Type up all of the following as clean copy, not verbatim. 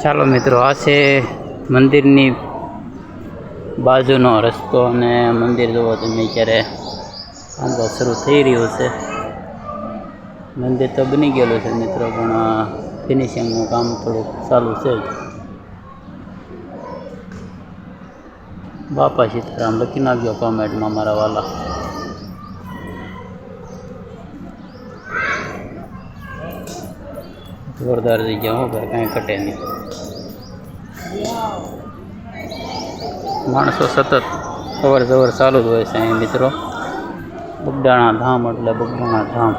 ચાલો મિત્રો, આ છે મંદિરની બાજુનો રસ્તો અને મંદિર જોવો તમે અત્યારે કામકાજ શરૂ થઈ રહ્યું છે. મંદિર તો બની ગયેલું છે મિત્રો, પણ ફિનિશિંગનું કામ થોડુંક ચાલુ છે. બાપા સીતારામ લખી નાખજો કોમેન્ટમાં મારા વાલા. જોરદાર જગ્યા હો ભાઈ, કાંઈ ઘટે નહીં. માણસો સતત અવર જવર ચાલુ જ હોય છે અહીં મિત્રો. બગદાણા ધામ એટલે બગદાણા ધામ.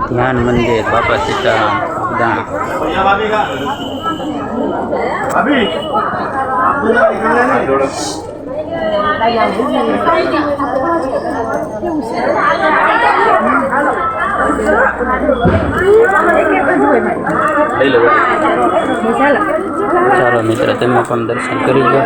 ધ્યાન મંદિર બાપા સીતારામ બગદાણા. ચાલો મિત્ર, તમે પણ દર્શન કરી લો.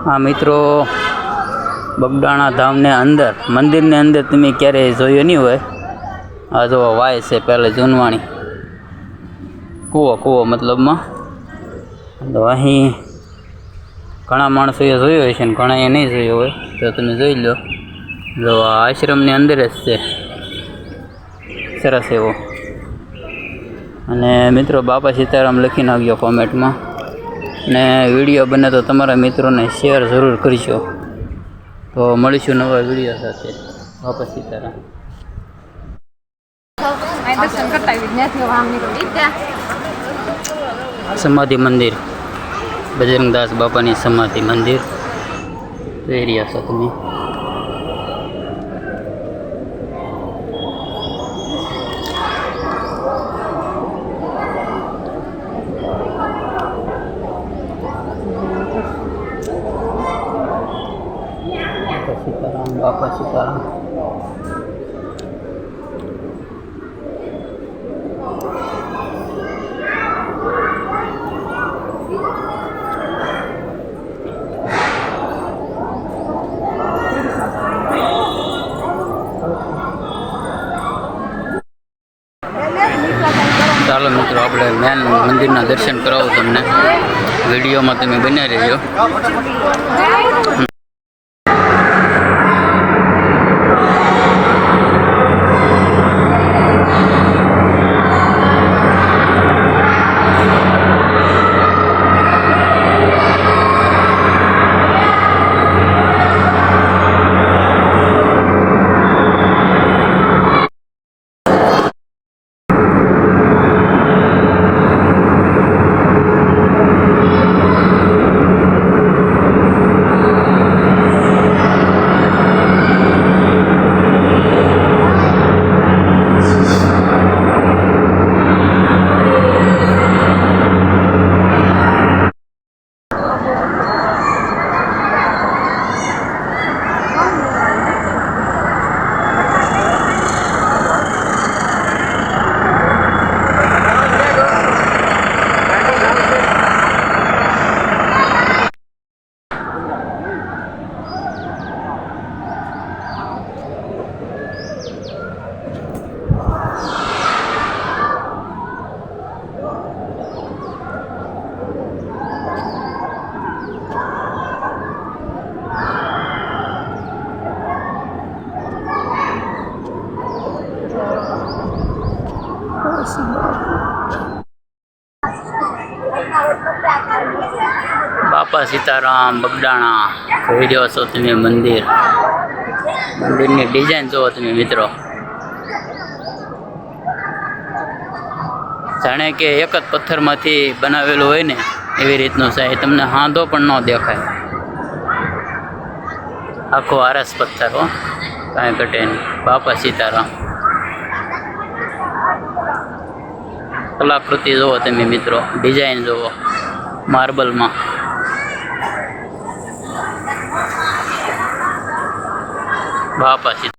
હા મિત્રો, બગદાણા ધામને અંદર મંદિરની અંદર તમે ક્યારેય જોયું નહીં હોય. આ જો વાય છે પહેલાં જૂનવાણી કૂવો મતલબમાં. તો અહીં ઘણા માણસોએ જોયો હોય છે ને ઘણાએ નહીં જોયો હોય, તો તમે જોઈ લો. જો આ આશ્રમની અંદર જ છે, સરસ એવો. અને મિત્રો, બાપા સીતારામ લખી નાખજો કોમેન્ટમાં. ને વિડીયો બને તો તમારા મિત્રોને શેર જરૂર કરજો. તો મળીશું નવા વિડીયો સાથે. બાપા સીતારામ. સમાધિ મંદિર, બજરંગદાસ બાપાની સમાધિ મંદિર જોઈ રહ્યા છો તમે. બાપા સીતારામ. ચાલો મિત્રો, આપણે મેન મંદિરના દર્શન કરાવું તમને. વિડીયોમાં તમે બન્યા રહેજો. બાપા સીતારામ બગદાણા જોઈ રહ્યો છો તમે. મંદિરની ડિઝાઇન જુઓ તમે મિત્રો. જાણે કે એક જ પથ્થરમાંથી બનાવેલું હોય ને એવી રીતનું છે. તમને હાંધો પણ ન દેખાય. આખો આરસ પથ્થર હો, કાંઈ ઘટે નહીં. બાપા સીતારામ. કલાકૃતિ જુઓ તમે મિત્રો, ડિઝાઇન જુઓ માર્બલમાં. બાપા સીતારામ.